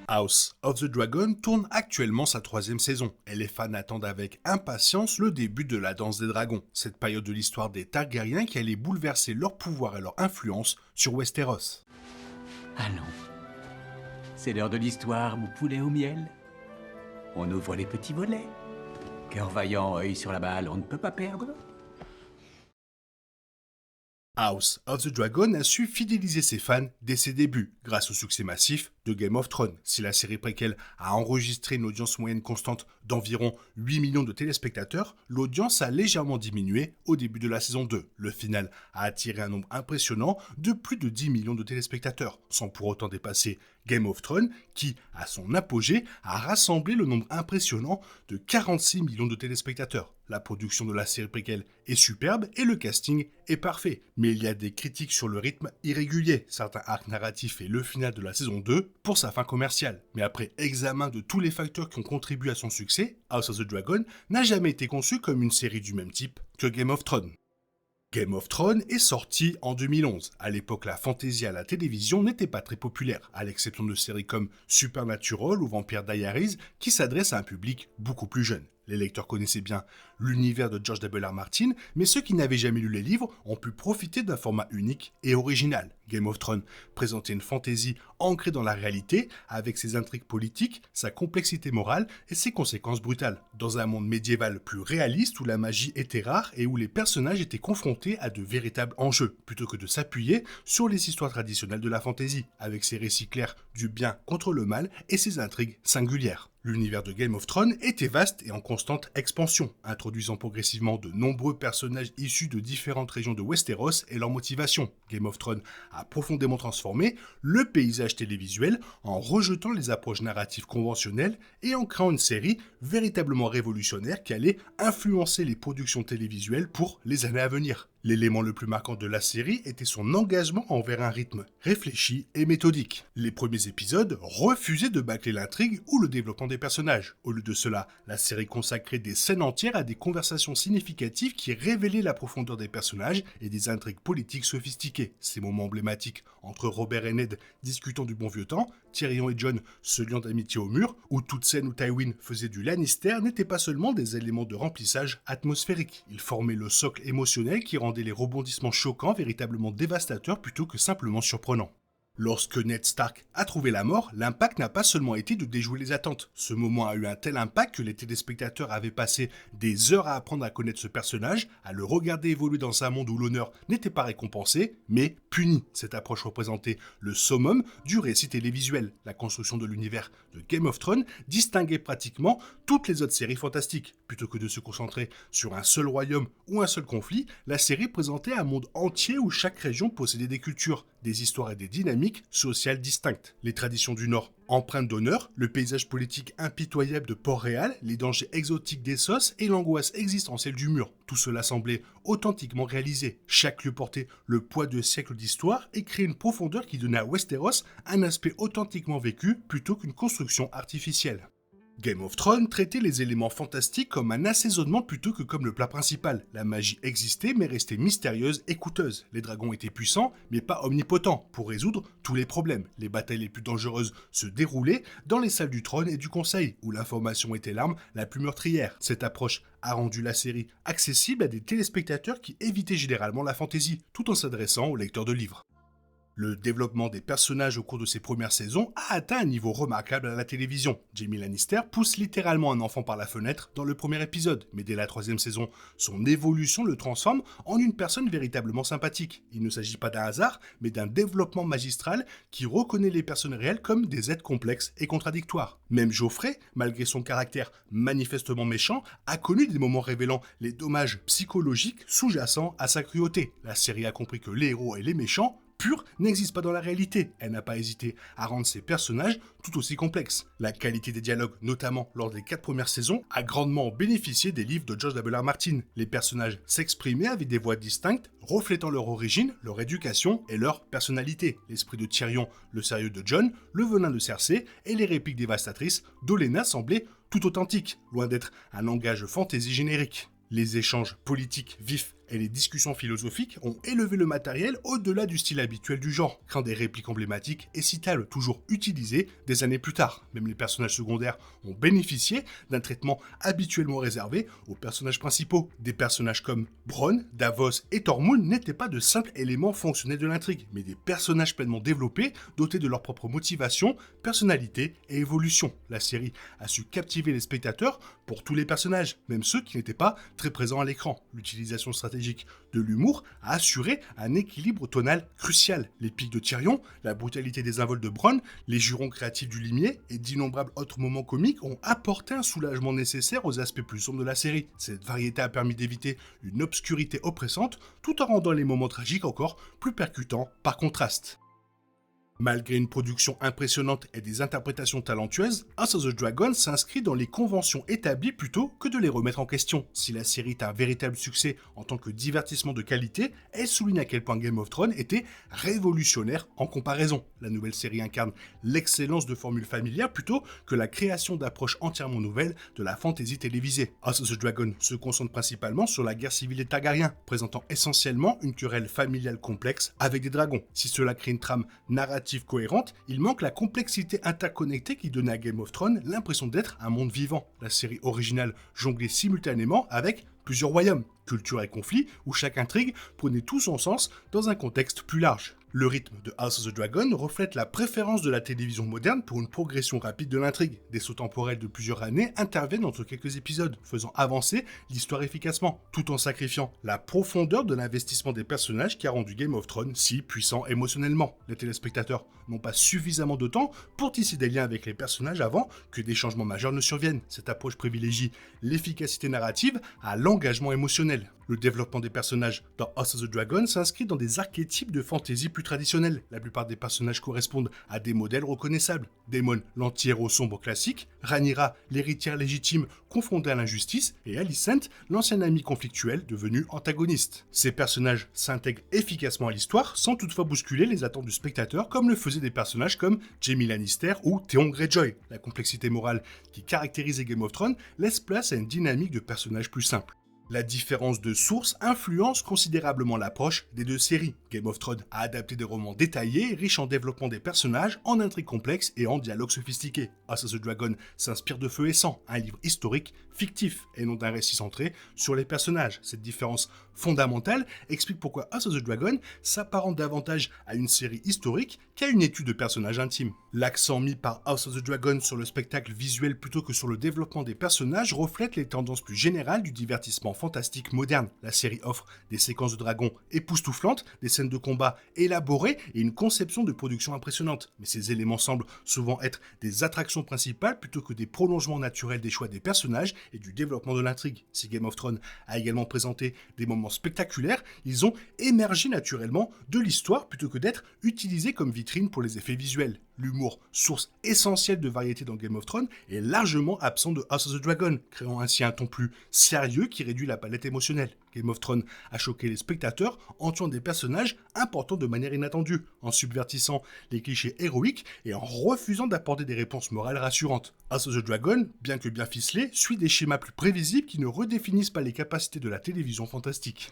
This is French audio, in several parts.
House of the Dragon tourne actuellement sa troisième saison, et les fans attendent avec impatience le début de la danse des dragons, cette période de l'histoire des Targaryens qui allait bouleverser leur pouvoir et leur influence sur Westeros. Allons, c'est l'heure de l'histoire, mon poulet au miel. On ouvre les petits volets. Cœur vaillant, œil sur la balle, on ne peut pas perdre. House of the Dragon a su fidéliser ses fans dès ses débuts, grâce au succès massif de Game of Thrones. Si la série préquelle a enregistré une audience moyenne constante d'environ 8 millions de téléspectateurs, l'audience a légèrement diminué au début de la saison 2. Le final a attiré un nombre impressionnant de plus de 10 millions de téléspectateurs, sans pour autant dépasser Game of Thrones, qui, à son apogée, a rassemblé le nombre impressionnant de 46 millions de téléspectateurs. La production de la série préquelle est superbe et le casting est parfait. Mais il y a des critiques sur le rythme irrégulier, certains arcs narratifs et le final de la saison 2 pour sa fin commerciale. Mais après examen de tous les facteurs qui ont contribué à son succès, House of the Dragon n'a jamais été conçu comme une série du même type que Game of Thrones. Game of Thrones est sorti en 2011. À l'époque, la fantasy à la télévision n'était pas très populaire, à l'exception de séries comme Supernatural ou Vampire Diaries qui s'adressent à un public beaucoup plus jeune. Les lecteurs connaissaient bien l'univers de George W.R. Martin, mais ceux qui n'avaient jamais lu les livres ont pu profiter d'un format unique et original. Game of Thrones présentait une fantasy ancrée dans la réalité, avec ses intrigues politiques, sa complexité morale et ses conséquences brutales. Dans un monde médiéval plus réaliste où la magie était rare et où les personnages étaient confrontés à de véritables enjeux, plutôt que de s'appuyer sur les histoires traditionnelles de la fantasy, avec ses récits clairs du bien contre le mal et ses intrigues singulières. L'univers de Game of Thrones était vaste et en constante expansion, introduisant progressivement de nombreux personnages issus de différentes régions de Westeros et leurs motivations. Game of Thrones a profondément transformé le paysage télévisuel en rejetant les approches narratives conventionnelles et en créant une série véritablement révolutionnaire qui allait influencer les productions télévisuelles pour les années à venir. L'élément le plus marquant de la série était son engagement envers un rythme réfléchi et méthodique. Les premiers épisodes refusaient de bâcler l'intrigue ou le développement des personnages. Au lieu de cela, la série consacrait des scènes entières à des conversations significatives qui révélaient la profondeur des personnages et des intrigues politiques sophistiquées. Ces moments emblématiques entre Robert et Ned discutant du bon vieux temps, Tyrion et Jon se liant d'amitié au mur, ou toute scène où Tywin faisait du Lannister n'étaient pas seulement des éléments de remplissage atmosphérique. Ils formaient le socle émotionnel qui rendait les rebondissements choquants véritablement dévastateurs plutôt que simplement surprenants. Lorsque Ned Stark a trouvé la mort, l'impact n'a pas seulement été de déjouer les attentes. Ce moment a eu un tel impact que les téléspectateurs avaient passé des heures à apprendre à connaître ce personnage, à le regarder évoluer dans un monde où l'honneur n'était pas récompensé, mais puni. Cette approche représentait le summum du récit télévisuel. La construction de l'univers de Game of Thrones distinguait pratiquement toutes les autres séries fantastiques. Plutôt que de se concentrer sur un seul royaume ou un seul conflit, la série présentait un monde entier où chaque région possédait des cultures, des histoires et des dynamiques sociales distinctes. Les traditions du Nord empreintes d'honneur, le paysage politique impitoyable de Port-Réal, les dangers exotiques d'Essos et l'angoisse existentielle du mur. Tout cela semblait authentiquement réalisé. Chaque lieu portait le poids de siècles d'histoire et créait une profondeur qui donnait à Westeros un aspect authentiquement vécu plutôt qu'une construction artificielle. Game of Thrones traitait les éléments fantastiques comme un assaisonnement plutôt que comme le plat principal. La magie existait mais restait mystérieuse et coûteuse. Les dragons étaient puissants mais pas omnipotents pour résoudre tous les problèmes. Les batailles les plus dangereuses se déroulaient dans les salles du trône et du conseil, où l'information était l'arme la plus meurtrière. Cette approche a rendu la série accessible à des téléspectateurs qui évitaient généralement la fantaisie, tout en s'adressant aux lecteurs de livres. Le développement des personnages au cours de ses premières saisons a atteint un niveau remarquable à la télévision. Jaime Lannister pousse littéralement un enfant par la fenêtre dans le premier épisode, mais dès la troisième saison, son évolution le transforme en une personne véritablement sympathique. Il ne s'agit pas d'un hasard, mais d'un développement magistral qui reconnaît les personnes réelles comme des êtres complexes et contradictoires. Même Joffrey, malgré son caractère manifestement méchant, a connu des moments révélant les dommages psychologiques sous-jacents à sa cruauté. La série a compris que les héros et les méchants pure n'existe pas dans la réalité. Elle n'a pas hésité à rendre ses personnages tout aussi complexes. La qualité des dialogues, notamment lors des 4 premières saisons, a grandement bénéficié des livres de George W.R. Martin. Les personnages s'exprimaient avec des voix distinctes, reflétant leur origine, leur éducation et leur personnalité. L'esprit de Tyrion, le sérieux de Jon, le venin de Cersei et les répliques dévastatrices d'Olenna semblaient tout authentiques, loin d'être un langage fantasy générique. Les échanges politiques vifs Et les discussions philosophiques ont élevé le matériel au-delà du style habituel du genre, créant des répliques emblématiques et citables toujours utilisées des années plus tard. Même les personnages secondaires ont bénéficié d'un traitement habituellement réservé aux personnages principaux. Des personnages comme Bronn, Davos et Tormund n'étaient pas de simples éléments fonctionnels de l'intrigue, mais des personnages pleinement développés, dotés de leur propre motivation, personnalité et évolution. La série a su captiver les spectateurs pour tous les personnages, même ceux qui n'étaient pas très présents à l'écran. L'utilisation stratégique de l'humour a assuré un équilibre tonal crucial. Les pics de Tyrion, la brutalité des invols de Bronn, les jurons créatifs du limier et d'innombrables autres moments comiques ont apporté un soulagement nécessaire aux aspects plus sombres de la série. Cette variété a permis d'éviter une obscurité oppressante tout en rendant les moments tragiques encore plus percutants par contraste. Malgré une production impressionnante et des interprétations talentueuses, House of the Dragon s'inscrit dans les conventions établies plutôt que de les remettre en question. Si la série est un véritable succès en tant que divertissement de qualité, elle souligne à quel point Game of Thrones était révolutionnaire en comparaison. La nouvelle série incarne l'excellence de formules familières plutôt que la création d'approches entièrement nouvelles de la fantasy télévisée. House of the Dragon se concentre principalement sur la guerre civile des Targaryens, présentant essentiellement une querelle familiale complexe avec des dragons. Si cela crée une trame narrative cohérente, il manque la complexité interconnectée qui donnait à Game of Thrones l'impression d'être un monde vivant. La série originale jonglait simultanément avec plusieurs royaumes, cultures et conflits, où chaque intrigue prenait tout son sens dans un contexte plus large. Le rythme de House of the Dragon reflète la préférence de la télévision moderne pour une progression rapide de l'intrigue. Des sauts temporels de plusieurs années interviennent entre quelques épisodes, faisant avancer l'histoire efficacement, tout en sacrifiant la profondeur de l'investissement des personnages qui a rendu Game of Thrones si puissant émotionnellement. Les téléspectateurs n'ont pas suffisamment de temps pour tisser des liens avec les personnages avant que des changements majeurs ne surviennent. Cette approche privilégie l'efficacité narrative à l'engagement émotionnel. Le développement des personnages dans House of the Dragon s'inscrit dans des archétypes de fantasy plus traditionnels. La plupart des personnages correspondent à des modèles reconnaissables. Daemon, l'anti-héros sombre classique, Rhaenyra, l'héritière légitime confrontée à l'injustice, et Alicent, l'ancien ami conflictuel devenu antagoniste. Ces personnages s'intègrent efficacement à l'histoire sans toutefois bousculer les attentes du spectateur comme le faisaient des personnages comme Jaime Lannister ou Theon Greyjoy. La complexité morale qui caractérisait Game of Thrones laisse place à une dynamique de personnages plus simple. La différence de source influence considérablement l'approche des deux séries. Game of Thrones a adapté des romans détaillés, riches en développement des personnages, en intrigues complexes et en dialogues sophistiqués. House of the Dragon s'inspire de Feu et Sang, un livre historique fictif et non d'un récit centré sur les personnages. Cette différence fondamentale explique pourquoi House of the Dragon s'apparente davantage à une série historique qu'à une étude de personnages intimes. L'accent mis par House of the Dragon sur le spectacle visuel plutôt que sur le développement des personnages reflète les tendances plus générales du divertissement fantastique moderne. La série offre des séquences de dragons époustouflantes, des scènes de combat élaborées et une conception de production impressionnante. Mais ces éléments semblent souvent être des attractions principales plutôt que des prolongements naturels des choix des personnages et du développement de l'intrigue. Si Game of Thrones a également présenté des moments spectaculaires, ils ont émergé naturellement de l'histoire plutôt que d'être utilisés comme vitrine pour les effets visuels. L'humour, source essentielle de variété dans Game of Thrones, est largement absent de House of the Dragon, créant ainsi un ton plus sérieux qui réduit la palette émotionnelle. Game of Thrones a choqué les spectateurs en tuant des personnages importants de manière inattendue, en subvertissant les clichés héroïques et en refusant d'apporter des réponses morales rassurantes. House of the Dragon, bien que bien ficelé, suit des schémas plus prévisibles qui ne redéfinissent pas les capacités de la télévision fantastique.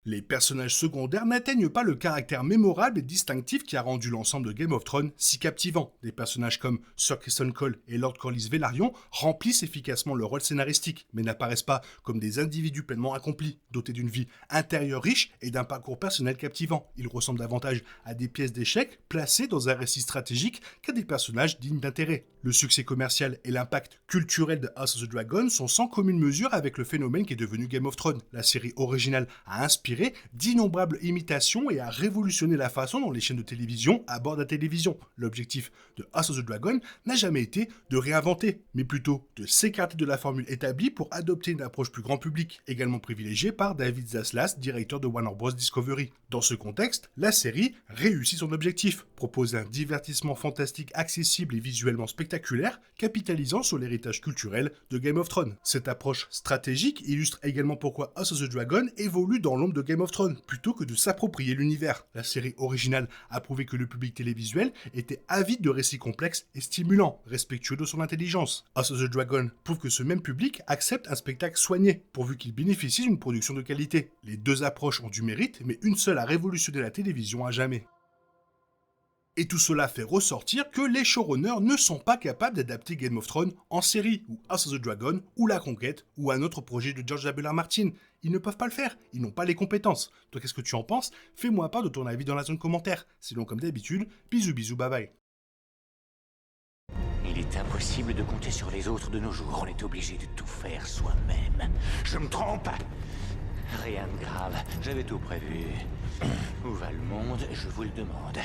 Les personnages secondaires n'atteignent pas le caractère mémorable et distinctif qui a rendu l'ensemble de Game of Thrones si captivant. Des personnages comme Sir Criston Cole et Lord Corlys Velaryon remplissent efficacement leur rôle scénaristique, mais n'apparaissent pas comme des individus pleinement accomplis, dotés d'une vie intérieure riche et d'un parcours personnel captivant. Ils ressemblent davantage à des pièces d'échecs placées dans un récit stratégique qu'à des personnages dignes d'intérêt. Le succès commercial et l'impact culturel de House of the Dragon sont sans commune mesure avec le phénomène qui est devenu Game of Thrones. La série originale a inspiré d'innombrables imitations et a révolutionné la façon dont les chaînes de télévision abordent la télévision. L'objectif de House of the Dragon n'a jamais été de réinventer, mais plutôt de s'écarter de la formule établie pour adopter une approche plus grand public, également privilégiée par David Zaslav, directeur de Warner Bros. Discovery. Dans ce contexte, la série réussit son objectif, proposer un divertissement fantastique accessible et visuellement spectaculaire, capitalisant sur l'héritage culturel de Game of Thrones. Cette approche stratégique illustre également pourquoi House of the Dragon évolue dans l'ombre de Game of Thrones, plutôt que de s'approprier l'univers. La série originale a prouvé que le public télévisuel était avide de récits complexes et stimulants, respectueux de son intelligence. House of the Dragon prouve que ce même public accepte un spectacle soigné, pourvu qu'il bénéficie d'une production de qualité. Les deux approches ont du mérite, mais une seule a révolutionné la télévision à jamais. Et tout cela fait ressortir que les showrunners ne sont pas capables d'adapter Game of Thrones en série, ou House of the Dragon, ou La Conquête, ou un autre projet de George W. R. Martin. Ils ne peuvent pas le faire, ils n'ont pas les compétences. Toi, qu'est-ce que tu en penses? Fais-moi part de ton avis dans la zone commentaire. Sinon, comme d'habitude, bisous bisous, bye bye. Il est impossible de compter sur les autres de nos jours, on est obligé de tout faire soi-même. Je me trompe? Rien de grave, j'avais tout prévu. Où va le monde, je vous le demande.